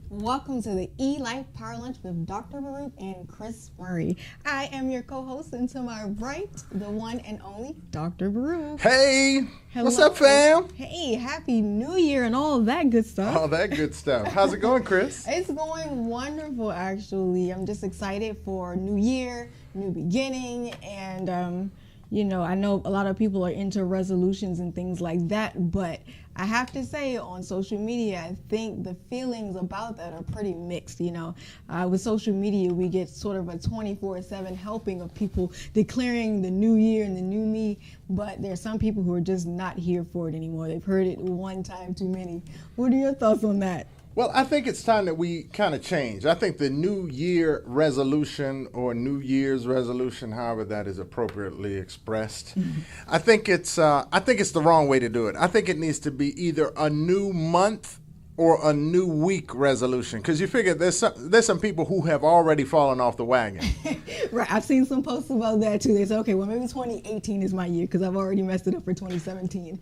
Welcome to the Elife Power Lunch with Dr. Baruch and Kris Murray. I am your co-host, and to my right, the one and only Dr. Baruch. Hey, Hello. What's up, fam? Hey, Happy New Year and all of that good stuff. All that good stuff. How's it going, Kris? It's going wonderful, actually. I'm just excited for New Year, new beginning, and I know a lot of people are into resolutions and things like that, but I have to say on social media, I think the feelings about that are pretty mixed. With social media, we get sort of a 24/7 helping of people declaring the new year and the new me, but there's some people who are just not here for it anymore. They've heard it one time too many. What are your thoughts on that? Well, I think it's time that we kind of change. I think the New Year resolution or New Year's resolution, however that is appropriately expressed, I think it's the wrong way to do it. I think it needs to be either a new month or a new week resolution, because you figure there's some people who have already fallen off the wagon. Right, I've seen some posts about that too. They say, okay, well maybe 2018 is my year because I've already messed it up for 2017.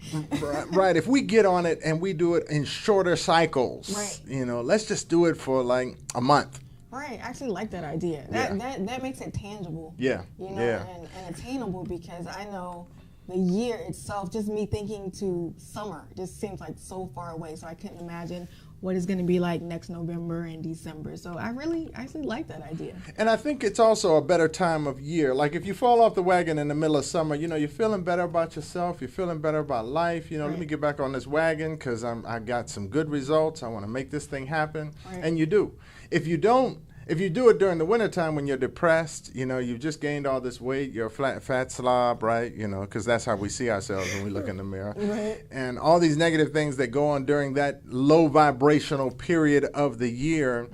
Right. If we get on it and we do it in shorter cycles, right. Let's just do it for like a month. Right, I actually like that idea. That makes it tangible. Yeah. And attainable, because I know the year itself, just me thinking to summer, just seems like so far away. So I couldn't imagine what it's going to be like next November and December. So I really actually like that idea. And I think it's also a better time of year. Like if you fall off the wagon in the middle of summer, you're feeling better about yourself. You're feeling better about life. Right. Let me get back on this wagon because I got some good results. I want to make this thing happen. Right. And you do. If you do it during the wintertime when you're depressed, you've just gained all this weight, you're a fat slob, right? Because that's how we see ourselves when we look in the mirror. Right. And all these negative things that go on during that low vibrational period of the year,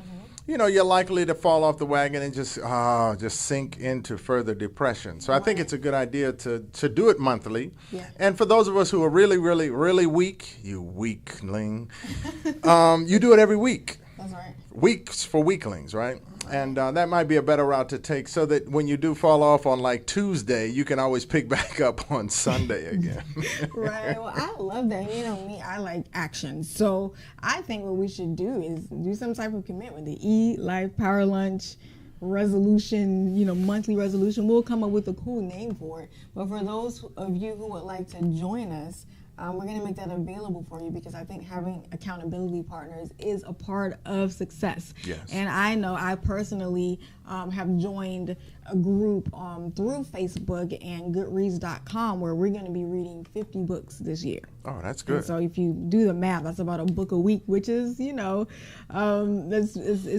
you're likely to fall off the wagon and just sink into further depression. So I think it's a good idea to do it monthly. Yeah. And for those of us who are really, really, really weak, you weakling, you do it every week. That's right. Weeks for weaklings, right? And that might be a better route to take so that when you do fall off on like Tuesday, you can always pick back up on Sunday again. Right. Well, I love that. Me, I like action. So I think what we should do is do some type of commitment. The Elife Power Lunch resolution, monthly resolution. We'll come up with a cool name for it. But for those of you who would like to join us, we're going to make that available for you, because I think having accountability partners is a part of success. Yes. And I know I personally have joined a group through Facebook and Goodreads.com where we're going to be reading 50 books this year. Oh, that's good. And so if you do the math, that's about a book a week, which is, it's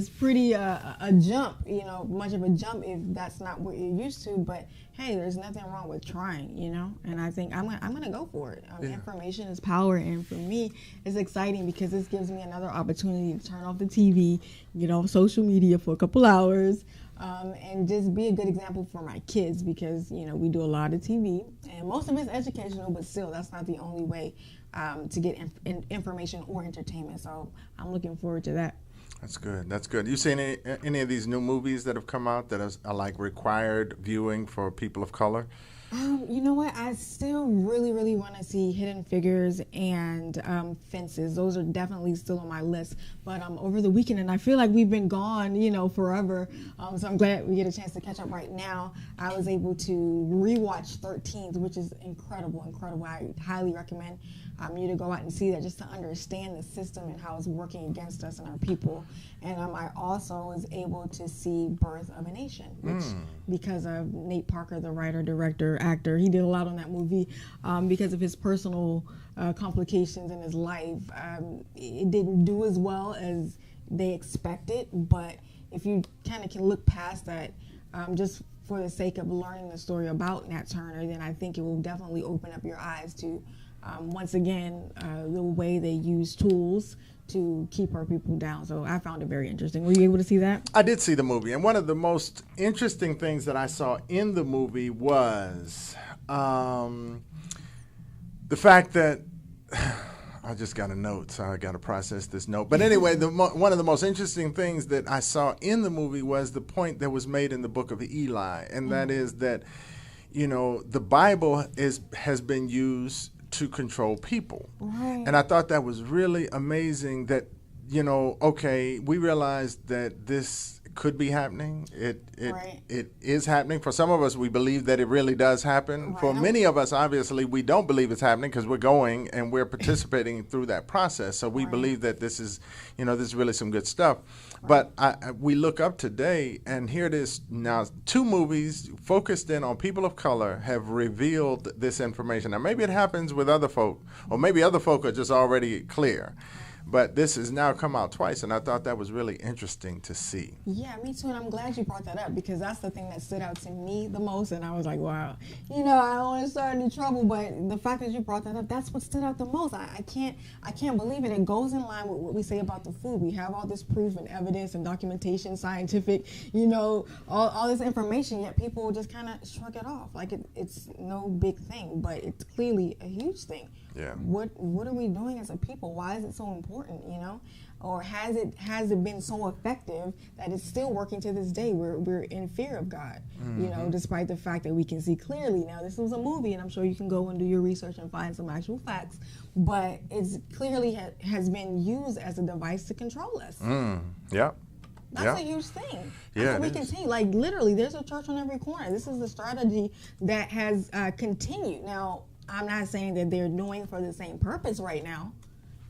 pretty a jump, much of a jump if that's not what you're used to. But hey, there's nothing wrong with trying, and I think I'm going to go for it. Information is power, and for me, it's exciting because this gives me another opportunity to turn off the TV, get off social media for a couple hours, and just be a good example for my kids, because, we do a lot of TV, and most of it's educational, but still, that's not the only way to get information or entertainment. So I'm looking forward to that. That's good. That's good. You seen any of these new movies that have come out that are like required viewing for people of color? You know what? I still really, really want to see Hidden Figures and Fences. Those are definitely still on my list. But over the weekend, and I feel like we've been gone, forever. So I'm glad we get a chance to catch up right now. I was able to rewatch 13th, which is incredible. I highly recommend you to go out and see that, just to understand the system and how it's working against us and our people. And I also was able to see Birth of a Nation, which, because of Nate Parker, the writer, director, actor, he did a lot on that movie because of his personal complications in his life. It didn't do as well as they expected, but if you kind of can look past that, just for the sake of learning the story about Nat Turner, then I think it will definitely open up your eyes to, once again, the way they use tools to keep our people down. So I found it very interesting. Were you able to see that? I did see the movie, and one of the most interesting things that I saw in the movie was the fact that I just got a note, so I got to process this note. But anyway, one of the most interesting things that I saw in the movie was the point that was made in the book of Eli, and that is that, the Bible has been used to control people. Right. And I thought that was really amazing that you know, okay, we realized that this could be happening. It is happening. For some of us, we believe that it really does happen. For many of us, obviously, we don't believe it's happening because we're going and we're participating through that process. So we believe that this is, you know, this is really some good stuff. But we look up today, and here it is now. 2 movies focused in on people of color have revealed this information. Now, maybe it happens with other folk, or maybe other folk are just already clear. But this has now come out twice, and I thought that was really interesting to see. Yeah, me too, and I'm glad you brought that up because that's the thing that stood out to me the most, and I was like, wow, you know, I don't want to start any trouble, but the fact that you brought that up, that's what stood out the most. I can't believe it. It goes in line with what we say about the food. We have all this proof and evidence and documentation, scientific, you know, all this information, yet people just kind of shrug it off like it's no big thing, but it's clearly a huge thing. Yeah. What are we doing as a people? Why is it so important, you know? Or has it been so effective that it's still working to this day? We're in fear of God, you know, despite the fact that we can see clearly. Now, this was a movie, and I'm sure you can go and do your research and find some actual facts, but it's clearly has been used as a device to control us. Yeah. That's a huge thing. Yeah, we continue. Like, literally, there's a church on every corner. This is the strategy that has continued. Now, I'm not saying that they're doing for the same purpose right now,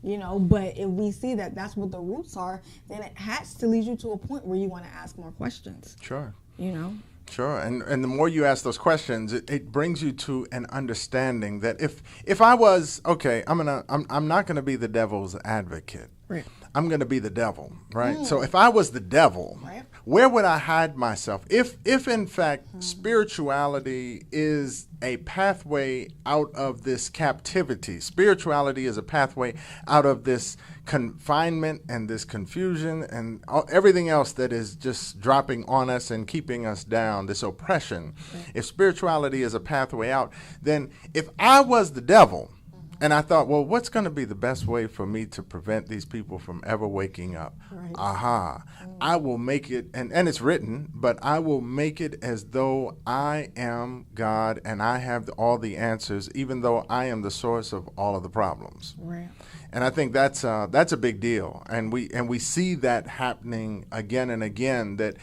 you know, but if we see that that's what the roots are, then it has to lead you to a point where you want to ask more questions. Sure. You know? Sure, and the more you ask those questions, it brings you to an understanding that if I was, okay, I'm not gonna be the devil's advocate. Right. I'm gonna be the devil, right? So if I was the devil, where would I hide myself? If in fact spirituality is a pathway out of this captivity, spirituality is a pathway out of this confinement and this confusion and everything else that is just dropping on us and keeping us down, this oppression. If spirituality is a pathway out, then if I was the devil, and I thought, well, what's going to be the best way for me to prevent these people from ever waking up? I will make it, and it's written, but I will make it as though I am God and I have all the answers, even though I am the source of all of the problems. Right. And I think that's a big deal, and we see that happening again and again. That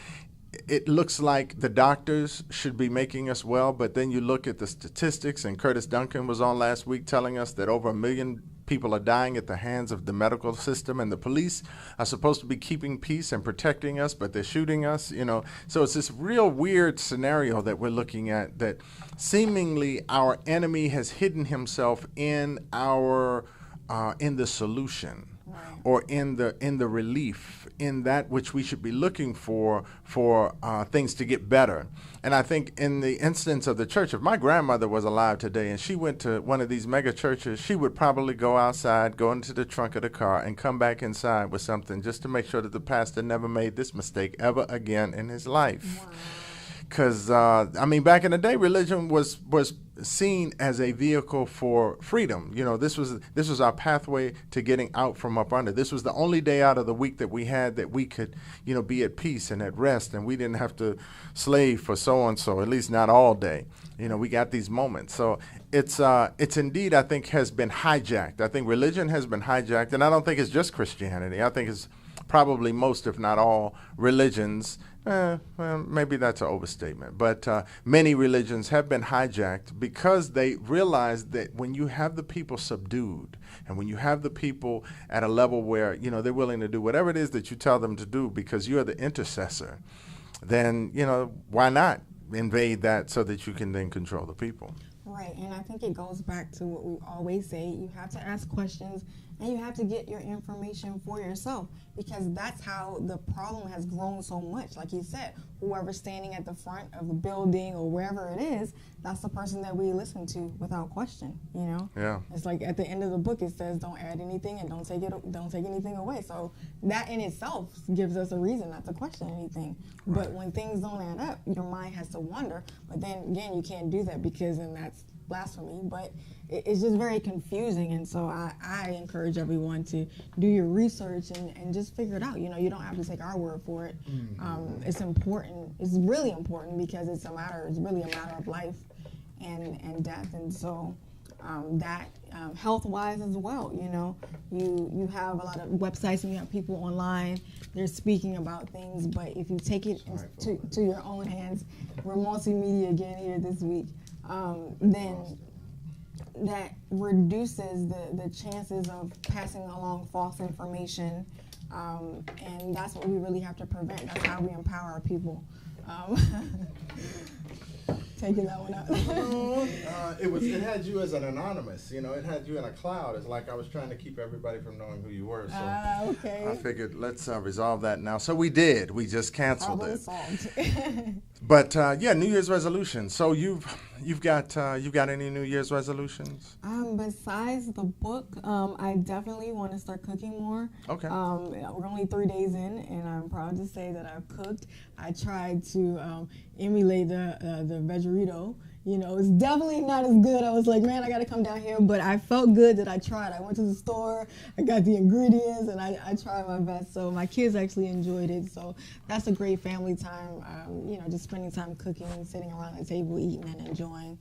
it looks like the doctors should be making us well, but then you look at the statistics, and Curtis Duncan was on last week telling us that over 1 million people are dying at the hands of the medical system, and the police are supposed to be keeping peace and protecting us, but they're shooting us, you know. So it's this real weird scenario that we're looking at, that seemingly our enemy has hidden himself in the solution. Or in the relief, in that which we should be looking for things to get better. And I think in the instance of the church, if my grandmother was alive today and she went to one of these mega churches, she would probably go outside, go into the trunk of the car, and come back inside with something just to make sure that the pastor never made this mistake ever again in his life. Because, back in the day, religion was seen as a vehicle for freedom. You know, this was our pathway to getting out from up under. This was the only day out of the week that we had that we could, you know, be at peace and at rest, and we didn't have to slave for so-and-so, at least not all day. You know, we got these moments. So it's indeed, I think, has been hijacked. I think religion has been hijacked, and I don't think it's just Christianity. I think it's probably most, if not all, religions. Well, maybe that's an overstatement, but many religions have been hijacked because they realize that when you have the people subdued and when you have the people at a level where, you know, they're willing to do whatever it is that you tell them to do because you're the intercessor, then, you know, why not invade that so that you can then control the people? Right, and I think it goes back to what we always say. You have to ask questions and you have to get your information for yourself, because that's how the problem has grown so much. Like you said, whoever's standing at the front of the building or wherever it is, that's the person that we listen to without question, you know? Yeah. It's like at the end of the book, it says don't add anything and don't take anything away. So that in itself gives us a reason not to question anything. Right. But when things don't add up, your mind has to wonder. But then again, you can't do that because then that's blasphemy, but it's just very confusing. And so I encourage everyone to do your research and just figure it out. You know, you don't have to take our word for it. It's important. It's really important because it's really a matter of life and death. And so health-wise as well. You know, you have a lot of websites and you have people online. They're speaking about things, but if you take it to your own hands, we're multimedia again here this week. Then that reduces the chances of passing along false information, and that's what we really have to prevent. That's how we empower our people. Taking that one out. It had you as an anonymous, you know, it had you in a cloud. It's like I was trying to keep everybody from knowing who you were. So okay. I figured let's resolve that now. So we did. We just canceled it. Solved. But yeah, New Year's resolution. So you've got any New Year's resolutions? Besides the book, I definitely want to start cooking more. Okay. We're only 3 days in, and I'm proud to say that I've cooked. I tried to emulate the veggerito. You know, it's definitely not as good. I was like, man, I got to come down here, but I felt good that I tried. I went to the store, I got the ingredients, and I tried my best. So my kids actually enjoyed it. So that's a great family time. You know, just spending time cooking, sitting around the table, eating and enjoying.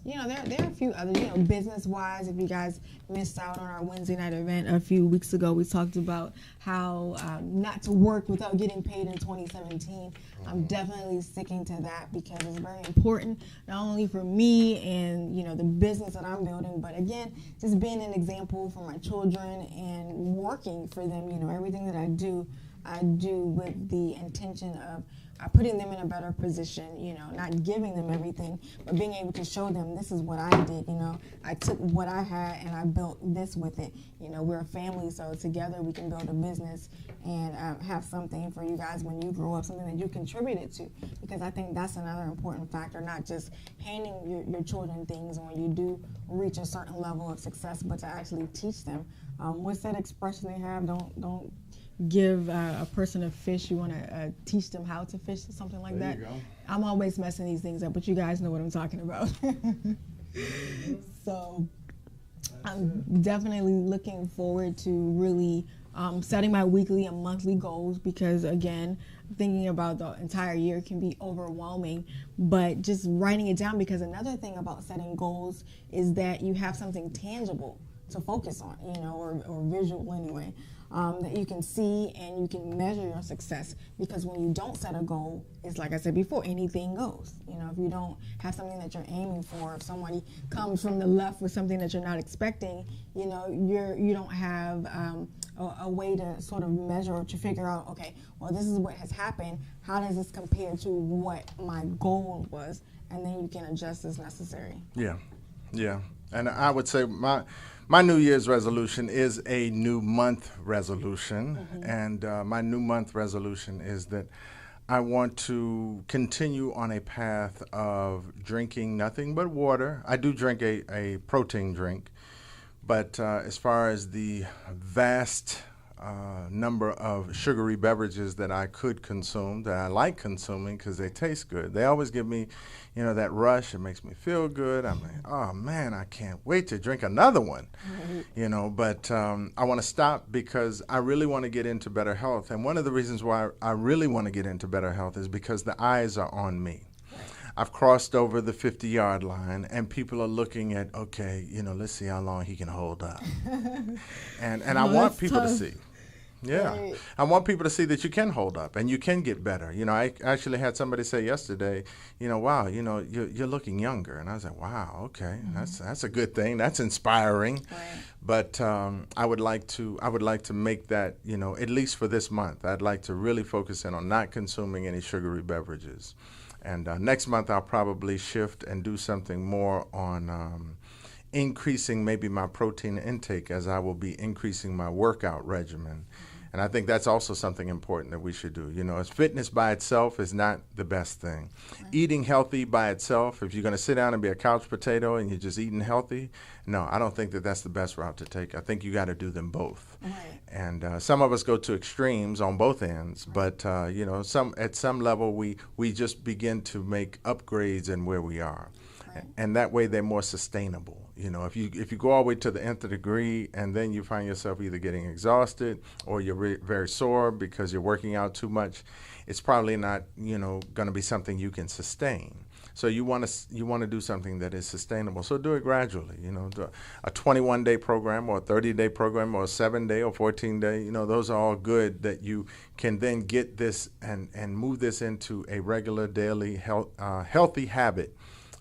You know, there are a few other, you know, business-wise, if you guys missed out on our Wednesday night event a few weeks ago, we talked about how not to work without getting paid in 2017. I'm definitely sticking to that because it's very important, not only for me and, you know, the business that I'm building, but again, just being an example for my children and working for them. You know, everything that I do with the intention of putting them in a better position, you know, not giving them everything, but being able to show them this is what I did, you know. I took what I had and I built this with it. You know, we're a family, so together we can build a business and have something for you guys when you grow up, something that you contributed to. Because I think that's another important factor, not just handing your children things when you do reach a certain level of success, but to actually teach them. What's that expression they have? Don't give a person a fish, you want to teach them how to fish, or something like that. There you go. I'm always messing these things up, but you guys know what I'm talking about. So I'm definitely looking forward to really setting my weekly and monthly goals because, again, thinking about the entire year can be overwhelming, but just writing it down, because another thing about setting goals is that you have something tangible to focus on, you know, or visual anyway. That you can see and you can measure your success, because when you don't set a goal, it's like I said before, anything goes. You know, if you don't have something that you're aiming for, if somebody comes from the left with something that you're not expecting, you know, you don't have a way to sort of measure or to figure out, okay, well, this is what has happened. How does this compare to what my goal was? And then you can adjust as necessary. Yeah, yeah. And I would say my New Year's resolution is a new month resolution. Mm-hmm. And my new month resolution is that I want to continue on a path of drinking nothing but water. I do drink a protein drink, but as far as the vast number of sugary beverages that I could consume, that I like consuming because they taste good. They always give me, you know, that rush. It makes me feel good. I'm like, oh man, I can't wait to drink another one, you know, but I want to stop because I really want to get into better health. And one of the reasons why I really want to get into better health is because the eyes are on me. I've crossed over the 50-yard line, and people are looking at, okay, you know, let's see how long he can hold up. and I want people to see. Yeah. Right. I want people to see that you can hold up and you can get better. You know, I actually had somebody say yesterday, you know, wow, you know, you're looking younger. And I was like, wow, okay, that's a good thing. That's inspiring. Right. But I would like to make that, you know, at least for this month, I'd like to really focus in on not consuming any sugary beverages. And next month I'll probably shift and do something more on increasing maybe my protein intake, as I will be increasing my workout regimen. And I think that's also something important that we should do. You know, as fitness by itself is not the best thing. Right. Eating healthy by itself, if you're going to sit down and be a couch potato and you're just eating healthy, no, I don't think that that's the best route to take. I think you got to do them both. Right. And some of us go to extremes on both ends, but you know, at some level we just begin to make upgrades in where we are. Right. And that way they're more sustainable. You know, if you go all the way to the nth degree and then you find yourself either getting exhausted or you're very sore because you're working out too much, it's probably not, you know, going to be something you can sustain. So you want to do something that is sustainable. So do it gradually. Do a 21-day program or a 30-day program or a 7-day or 14-day. Those are all good that you can then get this and move this into a regular daily healthy habit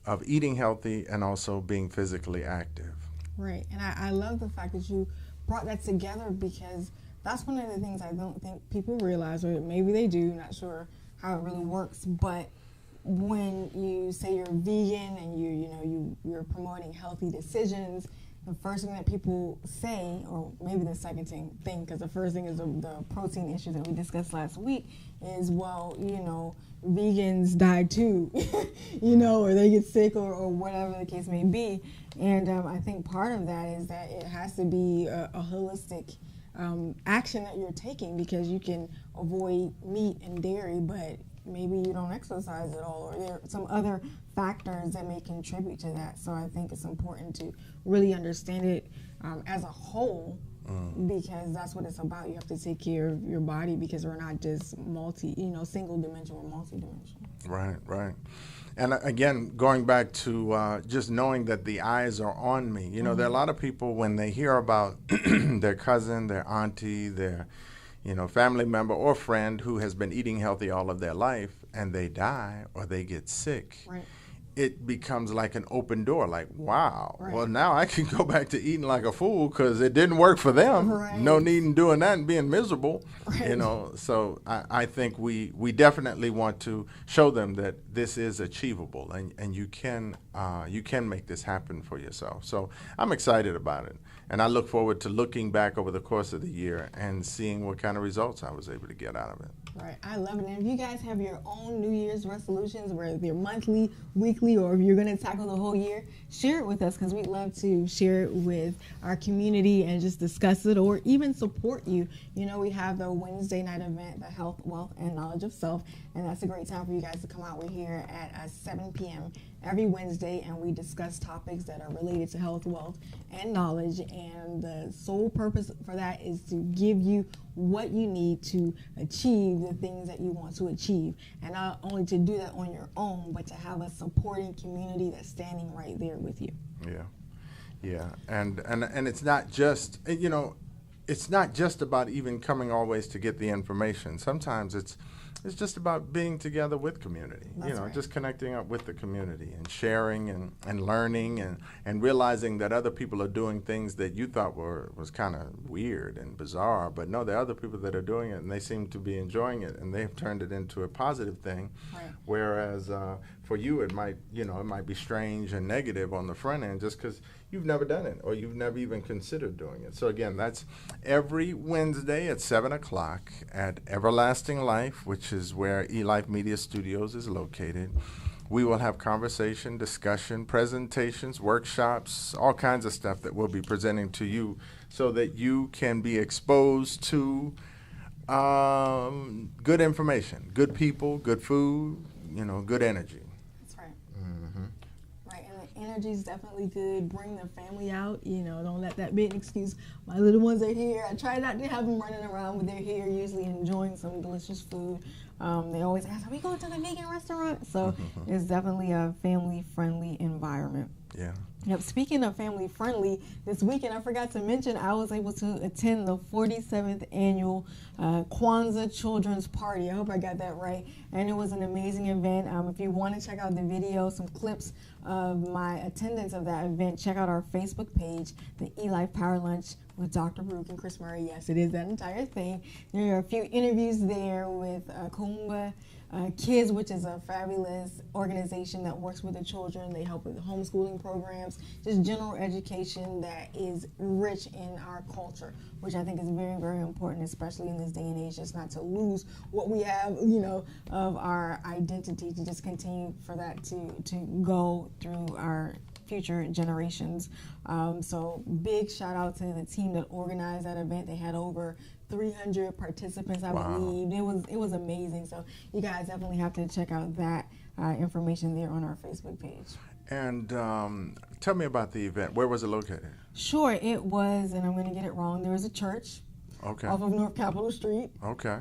of eating healthy and also being physically active. Right, and I love the fact that you brought that together, because that's one of the things I don't think people realize, or maybe they do, not sure how it really works, but when you say you're vegan and you're promoting healthy decisions, the first thing that people say, or maybe the second thing, because the first thing is the protein issue that we discussed last week, is, well, vegans die too, or they get sick or whatever the case may be. And I think part of that is that it has to be a holistic action that you're taking, because you can avoid meat and dairy, but maybe you don't exercise at all, or there are some other factors that may contribute to that. So I think it's important to really understand it as a whole, because that's what it's about. You have to take care of your body, because we're not just single dimensional, we're multi-dimensional. Right. And again, going back to just knowing that the eyes are on me. There are a lot of people, when they hear about their cousin, their auntie, their family member or friend who has been eating healthy all of their life, and they die or they get sick, right, it becomes like an open door, like, wow, right, well, now I can go back to eating like a fool because it didn't work for them. Right. No need in doing that and being miserable. Right. So I think we definitely want to show them that this is achievable, and you can make this happen for yourself. So I'm excited about it. And I look forward to looking back over the course of the year and seeing what kind of results I was able to get out of it. Right, I love it. And if you guys have your own New Year's resolutions, whether they're monthly, weekly, or if you're going to tackle the whole year, share it with us, because we'd love to share it with our community and just discuss it, or even support you. We have the Wednesday night event, the Health, Wealth, and Knowledge of Self, and that's a great time for you guys to come out. We're here at 7 p.m. every Wednesday, and we discuss topics that are related to health, wealth, and knowledge. And the sole purpose for that is to give you what you need to achieve the things that you want to achieve. And not only to do that on your own, but to have a supporting community that's standing right there with you. Yeah. And it's not just, it's not just about even coming always to get the information. Sometimes it's just about being together with community, That's right. Just connecting up with the community and sharing and learning and realizing that other people are doing things that you thought was kind of weird and bizarre, but no, there are other people that are doing it and they seem to be enjoying it, and they've turned it into a positive thing. Right. Whereas for you, it might be strange and negative on the front end just because you've never done it or you've never even considered doing it. So again, that's every Wednesday at 7 o'clock at Everlasting Life, which is where Elife Media Studios is located. We will have conversation, discussion, presentations, workshops, all kinds of stuff that we'll be presenting to you so that you can be exposed to good information, good people, good food, good energy. Energy's definitely good. Bring the family out. Don't let that be an excuse. My little ones are here. I try not to have them running around, but they're here usually enjoying some delicious food. They always ask, are we going to the vegan restaurant? So it's definitely a family-friendly environment. Yeah. Yep. Speaking of family friendly, this weekend I forgot to mention I was able to attend the 47th annual Kwanzaa Children's Party. I hope I got that right. And it was an amazing event. If you want to check out the video, some clips of my attendance of that event, check out our Facebook page, the Elife Power Lunch with Dr. Baruch and Kris Murray. Yes, it is that entire thing. There are a few interviews there with Kumba Kids, which is a fabulous organization that works with the children. They help with homeschooling programs, just general education that is rich in our culture, which I think is very, very important, especially in this day and age, just not to lose what we have, of our identity, to just continue for that to go through our future generations. So big shout out to the team that organized that event. They had over 300 participants, I believe. It was amazing. So you guys definitely have to check out that information there on our Facebook page. And tell me about the event. Where was it located? Sure, it was, and I'm going to get it wrong. There was a church off of North Capitol Street. Okay.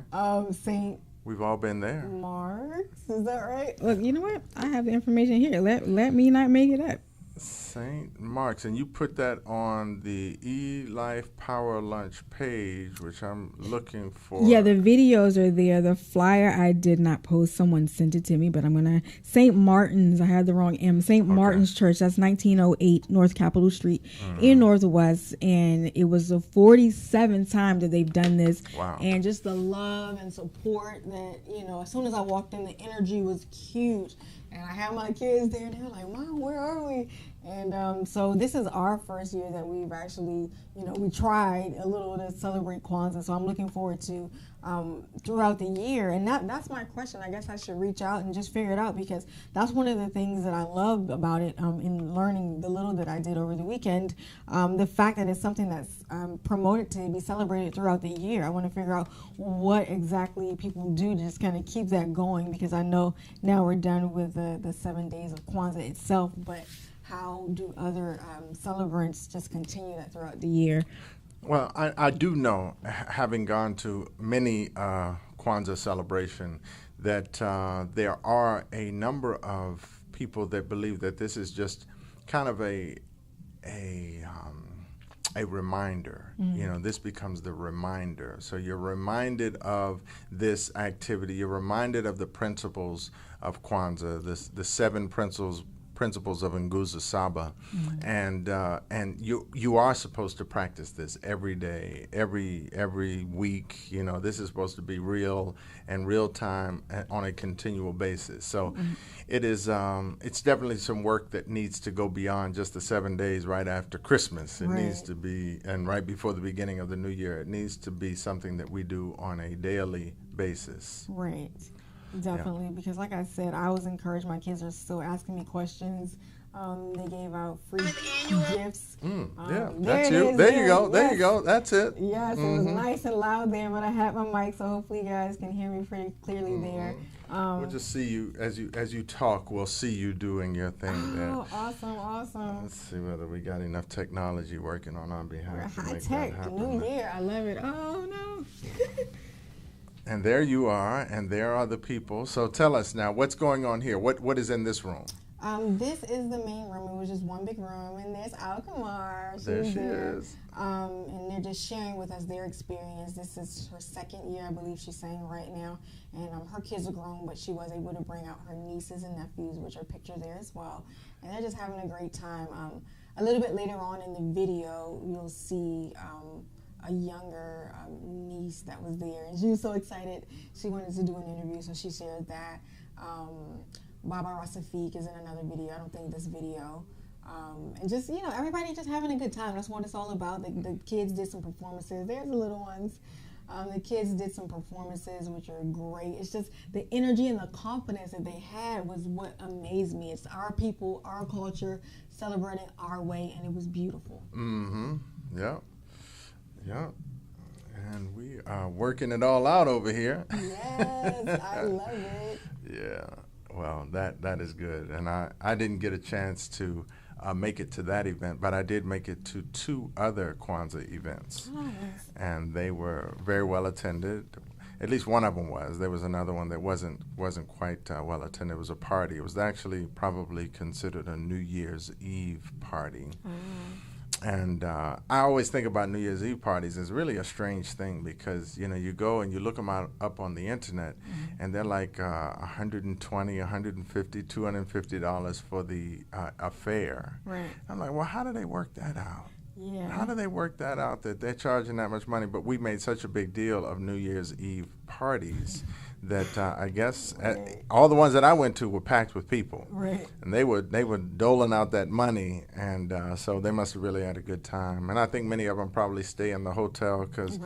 St. We've all been there. Marks, is that right? Look, you know what? I have the information here. Let me not make it up. St. Mark's, and you put that on the Elife Power Lunch page, which I'm looking for. Yeah, the videos are there. The flyer I did not post. Someone sent it to me, but I'm gonna. St. Martin's. I had the wrong M. St. Martin's Church. That's 1908 North Capitol Street in Northwest, and it was the 47th time that they've done this. Wow! And just the love and support that as soon as I walked in, the energy was huge. And I had my kids there, and they were like, "Mom, where are we?" And so this is our first year that we've actually, we tried a little to celebrate Kwanzaa. So I'm looking forward to throughout the year. And that's my question. I guess I should reach out and just figure it out, because that's one of the things that I love about it in learning the little that I did over the weekend. The fact that it's something that's promoted to be celebrated throughout the year. I want to figure out what exactly people do to just kind of keep that going, because I know now we're done with the 7 days of Kwanzaa itself, but how do other celebrants just continue that throughout the year? Well, I do know, having gone to many Kwanzaa celebration, that there are a number of people that believe that this is just kind of a reminder. This becomes the reminder. So you're reminded of this activity. You're reminded of the principles of Kwanzaa, the 7 principles of Nguzo Saba, and you are supposed to practice this every day, every week. This is supposed to be real and real time on a continual basis. So it is it's definitely some work that needs to go beyond just the 7 days right after Christmas. It needs to be, and right before the beginning of the new year, it needs to be something that we do on a daily basis. Right. Definitely, because like I said, I was encouraged. My kids are still asking me questions. They gave out free gifts. That's you. There you go. There you go. That's it. Yes, it was nice and loud there, but I had my mic, so hopefully you guys can hear me pretty clearly there. We'll just see you as you talk. We'll see you doing your thing there. Oh, awesome! Let's see whether we got enough technology working on our behalf. High tech, new year. I love it. Oh no. And there you are, and there are the people. So tell us now, what's going on here? What is in this room? This is the main room. It was just one big room, and there's Alkamar. There she is. And they're just sharing with us their experience. This is her 2nd year, I believe she's saying right now. And her kids are grown, but she was able to bring out her nieces and nephews, which are pictured there as well. And they're just having a great time. A little bit later on in the video, you'll see a younger niece that was there, and she was so excited. She wanted to do an interview, so she shared that. Baba Rasafiq is in another video. I don't think this video. And just, everybody just having a good time. That's what it's all about. The kids did some performances. There's the little ones. The kids did some performances, which are great. It's just the energy and the confidence that they had was what amazed me. It's our people, our culture, celebrating our way, and it was beautiful. Yeah. Yeah, and we are working it all out over here. Yes, I love it. Yeah, well, that is good. And I didn't get a chance to make it to that event, but I did make it to 2 other Kwanzaa events. Oh, yes. And they were very well attended. At least one of them was. There was another one that wasn't quite well attended. It was a party. It was actually probably considered a New Year's Eve party. And I always think about New Year's Eve parties as really a strange thing, because you go and you look them up on the internet, and they're like $120, $150, $250 for the affair. Right. I'm like, well, how do they work that out? Yeah. How do they work that out that they're charging that much money? But we made such a big deal of New Year's Eve parties that I guess all the ones that I went to were packed with people. Right. And they were doling out that money, and so they must have really had a good time. And I think many of them probably stay in the hotel, because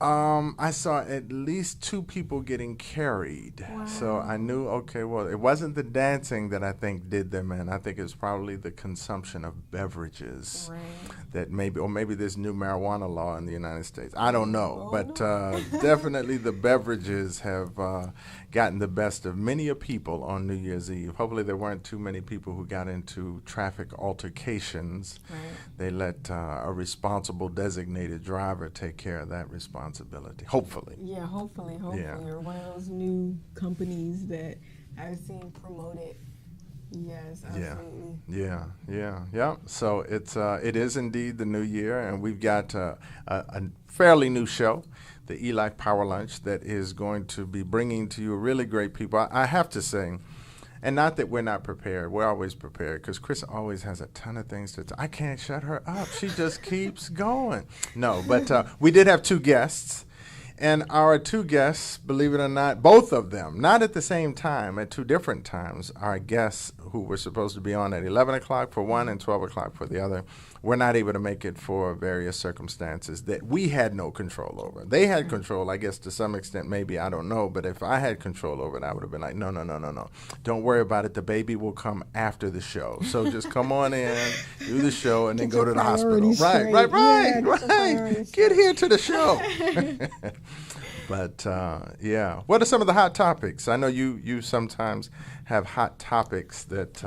I saw at least 2 people getting carried. Wow. So I knew, okay, well, it wasn't the dancing that I think did them in. I think it was probably the consumption of beverages that maybe this new marijuana law in the United States. I don't know. Definitely the beverages have gotten the best of many a people on New Year's Eve. Hopefully there weren't too many people who got into traffic altercations. They let a responsible designated driver take care of that responsibility. responsibility. Hopefully. Yeah, hopefully. Yeah. Or one of those new companies that I've seen promoted. Yes, absolutely. Yeah. So it is indeed the new year, and we've got a fairly new show, the Elife Power Lunch, that is going to be bringing to you really great people. I have to say, and not that we're not prepared. We're always prepared because Kris always has a ton of things to I can't shut her up. She just keeps going. No, but we did have two guests. And our two guests, believe it or not, both of them, not at the same time, at two different times, our guests who were supposed to be on at 11 o'clock for one and 12 o'clock for the other, were not able to make it for various circumstances that we had no control over. They had control, I guess, to some extent, maybe, I don't know. But if I had control over it, I would have been like, no. Don't worry about it. The baby will come after the show. So just come on in, do the show, and then go to the hospital. Right. Get here to the show. But, what are some of the hot topics? I know you sometimes have hot topics that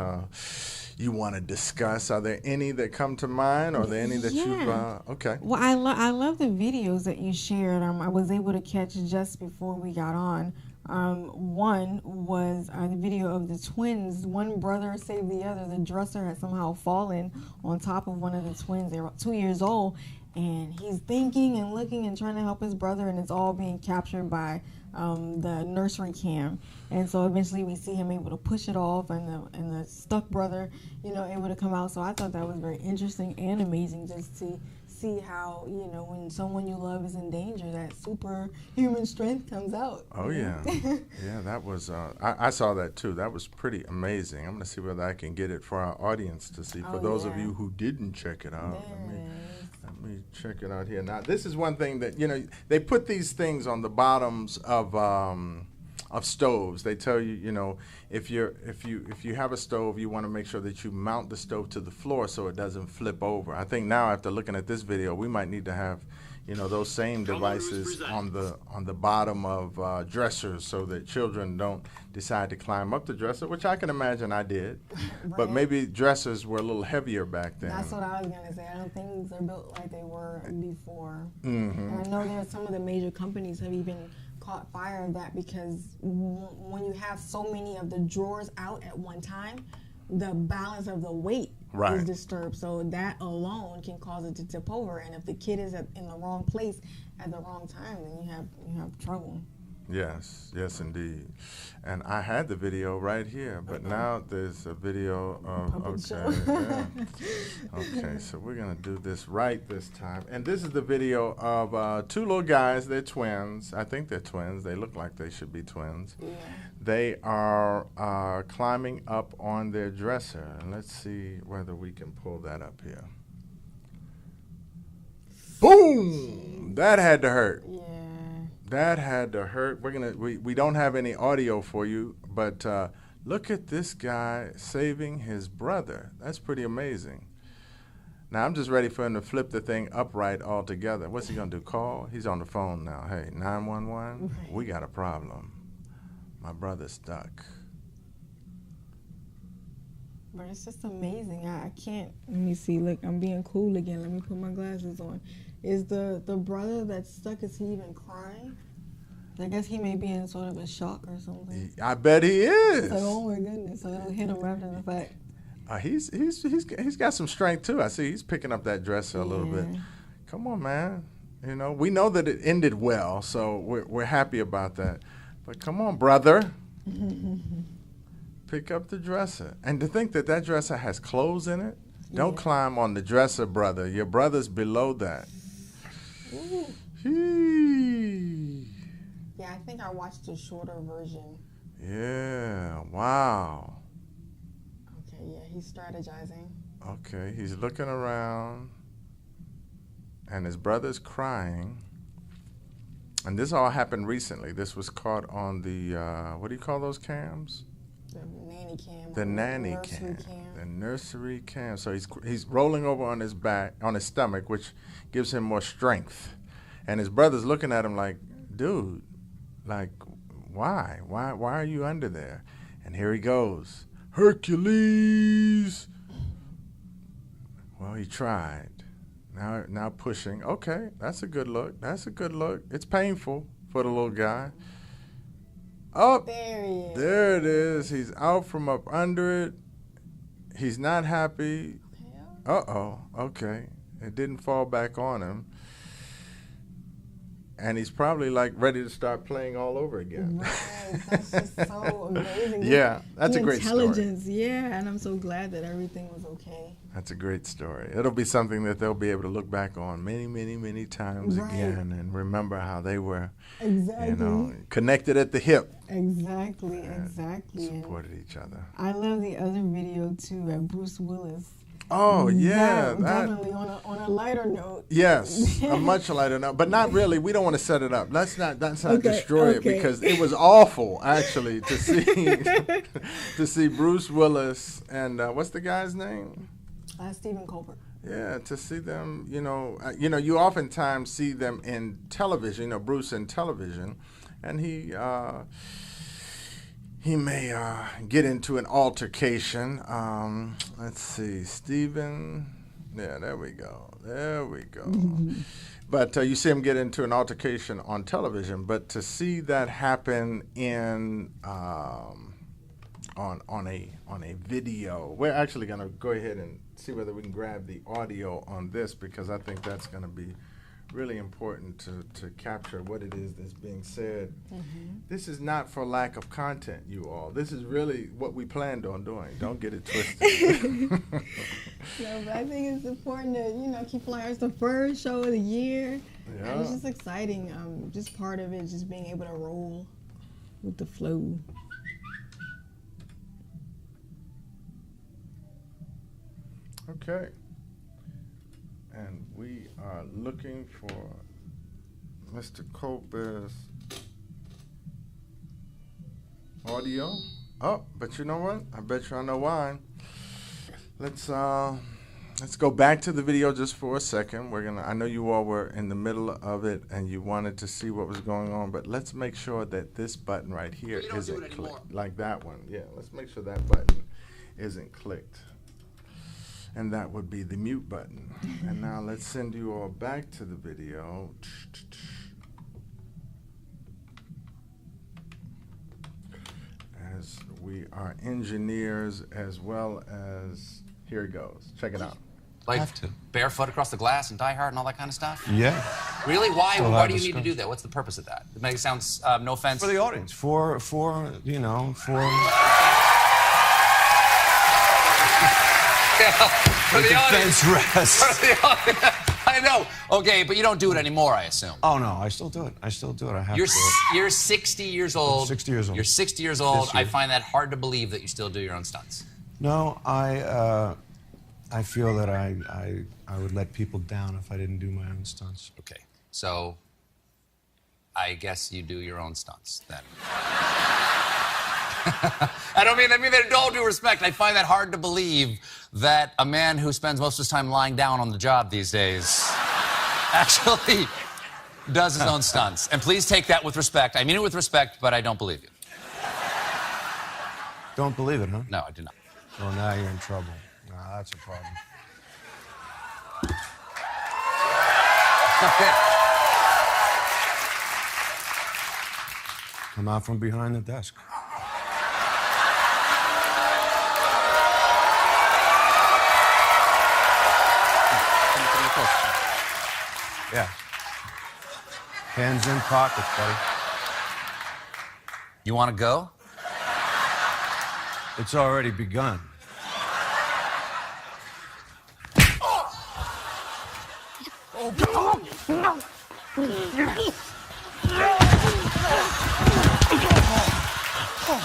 you want to discuss. Are there any that come to mind? Or are there any that you've, okay. Well, I love the videos that you shared. I was able to catch just before we got on. One was the video of the twins. One brother saved the other. The dresser had somehow fallen on top of one of the twins. They were 2 years old. And he's thinking and looking and trying to help his brother, and it's all being captured by the nursery cam. And so eventually we see him able to push it off, and the stuck brother, able to come out. So I thought that was very interesting and amazing, just to see how, when someone you love is in danger, that superhuman strength comes out. Oh, yeah. Yeah, that was, I saw that too. That was pretty amazing. I'm going to see whether I can get it for our audience to see. For those of you who didn't check it out, let me check it out here. Now, this is one thing that, they put these things on the bottoms of stoves. They tell you, if you have a stove, you want to make sure that you mount the stove to the floor so it doesn't flip over. I think now, after looking at this video, we might need to have those same devices on the bottom of dressers so that children don't decide to climb up the dresser, which I can imagine I did. Right. But maybe dressers were a little heavier back then. That's what I was going to say. I don't think things are built like they were before. Mm-hmm. And I know there are some of the major companies have even caught fire of that, because when you have so many of the drawers out at one time, the balance of the weight is disturbed. So that alone can cause it to tip over. And if the kid is in the wrong place at the wrong time, then you have trouble. Yes, indeed. And I had the video right here, but now there's a video of, Okay, so we're going to do this right this time. And this is the video of two little guys. They're twins. I think they're twins. They look like they should be twins. Yeah. They are climbing up on their dresser. And let's see whether we can pull that up here. Boom! That had to hurt. Yeah. That had to hurt. We don't have any audio for you, but look at this guy saving his brother. That's pretty amazing. Now I'm just ready for him to flip the thing upright altogether. What's he gonna do? Call? He's on the phone now. Hey, 911. We got a problem. My brother's stuck. But it's just amazing. I can't. Let me see. Look, I'm being cool again. Let me put my glasses on. Is the brother that's stuck, is he even crying? I guess he may be in sort of a shock or something. I bet he is. So, oh my goodness. So it'll hit him after the fact. He's got some strength too. I see he's picking up that dresser a little bit. Come on, man. We know that it ended well, so we're happy about that. But come on, brother. Pick up the dresser. And to think that dresser has clothes in it, don't climb on the dresser, brother. Your brother's below that. Yeah, I think I watched a shorter version. Yeah, wow. Okay, yeah, he's strategizing. Okay, he's looking around, and his brother's crying. And this all happened recently. This was caught on the, what do you call those cams? The nanny cam. The nanny cam. The nursery cam. So he's rolling over on his back, on his stomach, which gives him more strength. And his brother's looking at him like, dude, like, why? Why are you under there? And here he goes. Hercules. Well, he tried. Now pushing. Okay, that's a good look. That's a good look. It's painful for the little guy. Oh, There he is. there it is. He's out from up under it. He's not happy. Yeah. Uh-oh. Okay. It didn't fall back on him. And he's probably like ready to start playing all over again. Right. That's just so amazing. Yeah, that's The a great story. intelligence, yeah, and I'm so glad that everything was okay. That's a great story. It'll be something that they'll be able to look back on many, many, many times Right. again and remember how they were, Exactly. connected at the hip. Exactly. and And supported each other. I love the other video too at Bruce Willis. Oh, yeah. Definitely on a lighter note. Yes, a much lighter note, but not really. We don't want to set it up. Let's not Okay, destroy it, okay. because it was awful actually to see to see Bruce Willis and what's the guy's name? Stephen Colbert. Yeah, to see them, you oftentimes see them in television, Bruce in television, and he may get into an altercation. Let's see, Stephen. Yeah, there we go. But you see him get into an altercation on television. But to see that happen in on a video, we're actually going to go ahead and see whether we can grab the audio on this, because I think that's going to be really important to capture what it is that's being said. Mm-hmm. This is not for lack of content, you all. This is really what we planned on doing. Don't get it twisted. No, but I think it's important to, keep flying. It's the first show of the year. Yeah. And it's just exciting. Just part of it, just being able to roll with the flow. Okay. And we are looking for Mr. Colbert's audio. Oh, but you know what? I bet you I know why. Let's go back to the video just for a second. I know you all were in the middle of it and you wanted to see what was going on, but let's make sure that this button right here isn't clicked. Like that one. Yeah, let's make sure that button isn't clicked. And that would be the mute button. And now let's send you all back to the video. As we are engineers as well as, here it goes. Check it out. Like barefoot across the glass and Die Hard and all that kind of stuff? Yeah. Really? Why do you need to do that? What's the purpose of that? It makes sounds, no offense. For the audience. For For the audience. defense rest. For the audience. I know. Okay, but you don't do it anymore, I assume. Oh, no, I still do it. I have You're to do it. you're 60 years old. I'm 60 years old. You're 60 years old. This year. I find that hard to believe that you still do your own stunts. No, I feel that I would let people down if I didn't do my own stunts. Okay, so I guess you do your own stunts then. I mean that in all due respect. I find that hard to believe that a man who spends most of his time lying down on the job these days actually does his own stunts. And please take that with respect. I mean it with respect, but I don't believe you. Don't believe it, huh? No, I do not. Well, now you're in trouble. Nah, that's a problem. Come out from behind the desk. Yeah. Hands in pockets, buddy. You want to go? It's already begun.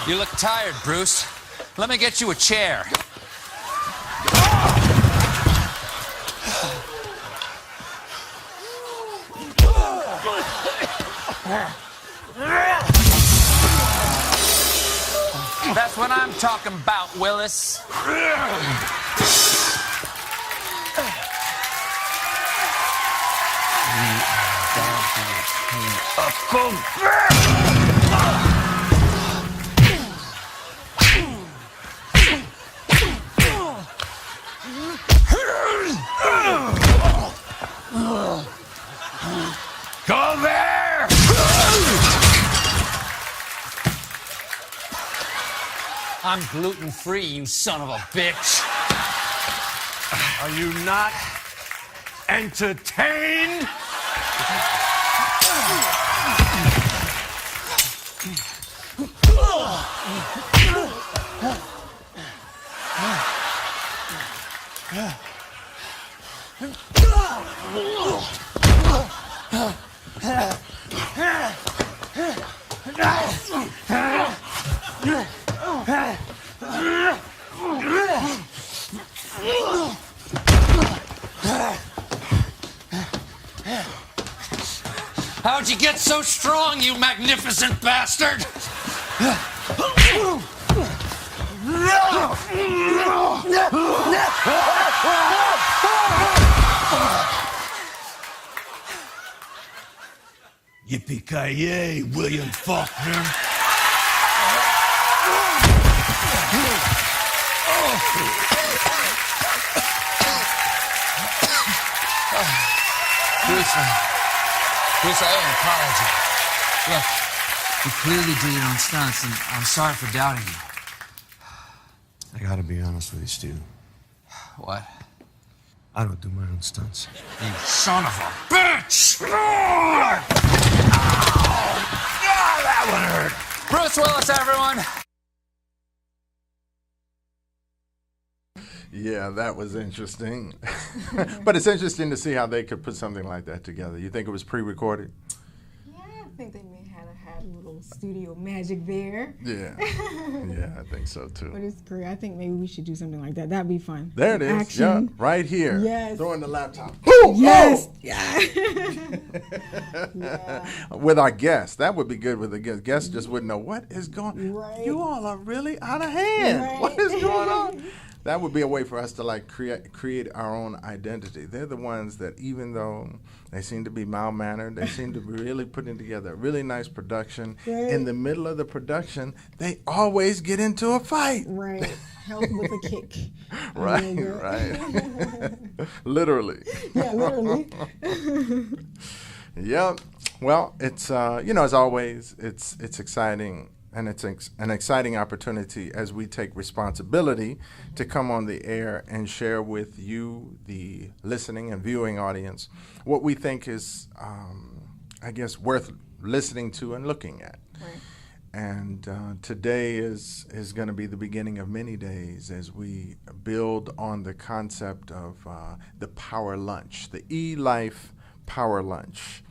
You look tired, Bruce. Let me get you a chair. That's what I'm talking about, Willis. Go there! I'm gluten-free, you son of a bitch. Are you not entertained? How'd you get so strong, you magnificent bastard? Yippee-ki-yay, William Faulkner. Kris, I owe an apology. Look, you clearly did it on Stunts, and I'm sorry for doubting you. I gotta be honest with you, Stu. What? I don't do my own stunts. You son of a bitch! That one hurt. Bruce Willis, everyone! Yeah, that was interesting. But it's interesting to see how they could put something like that together. You think it was pre-recorded? Yeah, I think they may have had a little studio magic there. Yeah. Yeah, I think so too. But it's great. I think maybe we should do something like that. That'd be fun. There it is. Action. Yeah, right here. Yes. Throwing the laptop. Yes. Oh! Yeah. With our guests. That would be good with the guests. Guests just wouldn't know what is going on. Right. You all are really out of hand. Right. What is going on? That would be a way for us to like create our own identity. They're the ones that, even though they seem to be mild-mannered, they seem to be really putting together a really nice production. Right. In the middle of the production, they always get into a fight. Right. Help with a kick. Right, right. Literally. Yeah, literally. Yep. Well, it's as always, it's exciting. And it's an exciting opportunity as we take responsibility to come on the air and share with you, the listening and viewing audience, what we think is, I guess, worth listening to and looking at. Right. And today is going to be the beginning of many days as we build on the concept of the Power Lunch, the Elife Power Lunch.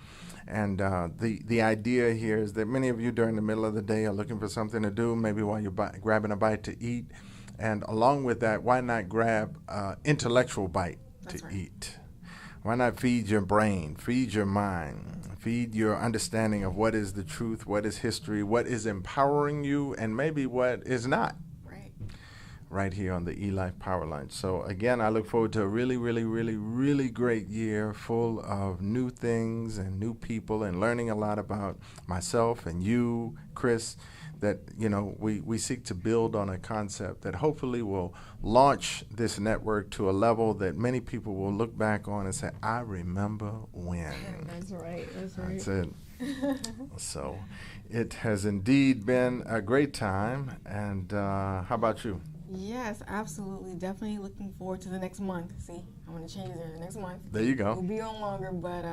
And the idea here is that many of you during the middle of the day are looking for something to do, maybe while you're grabbing a bite to eat. And along with that, why not grab an intellectual bite to eat? Why not feed your brain, feed your mind, feed your understanding of what is the truth, what is history, what is empowering you, and maybe what is not. Right here on the Elife Power Lunch. So again, I look forward to a really, really, really, really great year full of new things and new people and learning a lot about myself and you, Kris, that, we seek to build on a concept that hopefully will launch this network to a level that many people will look back on and say, I remember when. That's right. That's right. That's it. So it has indeed been a great time. And how about you? Yes, absolutely. Definitely looking forward to the next month. See, I'm going to change it the next month. There you go. We'll be on longer, but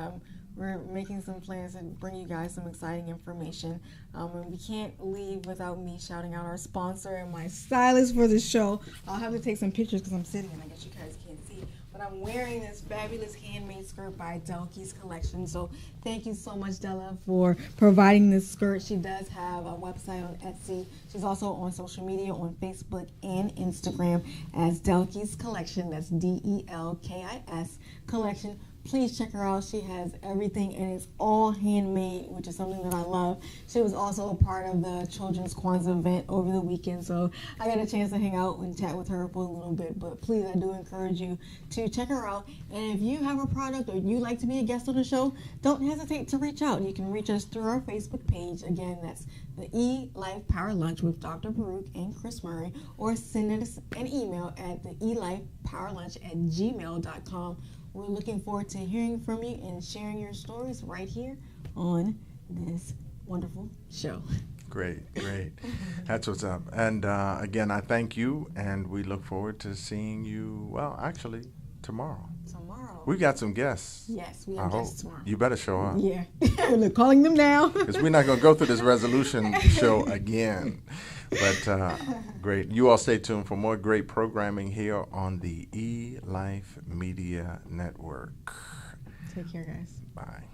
we're making some plans to bring you guys some exciting information. And we can't leave without me shouting out our sponsor and my stylist for the show. I'll have to take some pictures because I'm sitting and I guess you guys can't see. But I'm wearing this fabulous handmade skirt by Delkie's Collection. So thank you so much, Della, for providing this skirt. She does have a website on Etsy. She's also on social media on Facebook and Instagram as Delkie's Collection. That's DELKIS Collection. Please check her out. She has everything, and it's all handmade, which is something that I love. She was also a part of the children's Kwanzaa event over the weekend, so I got a chance to hang out and chat with her for a little bit. But please, I do encourage you to check her out. And if you have a product or you'd like to be a guest on the show, don't hesitate to reach out. You can reach us through our Facebook page. Again, that's the Elife Power Lunch with Dr. Baruch and Kris Murray, or send us an email at the elifepowerlunch@gmail.com. we're looking forward to hearing from you and sharing your stories right here on this wonderful show. Great. That's what's up. And again, I thank you, and we look forward to seeing you, well, actually, tomorrow. We've got some guests. Yes, we have guests tomorrow. You better show up. Yeah. We're calling them now. Because we're not going to go through this resolution show again. But great. You all stay tuned for more great programming here on the Elife Media Network. Take care, guys. Bye.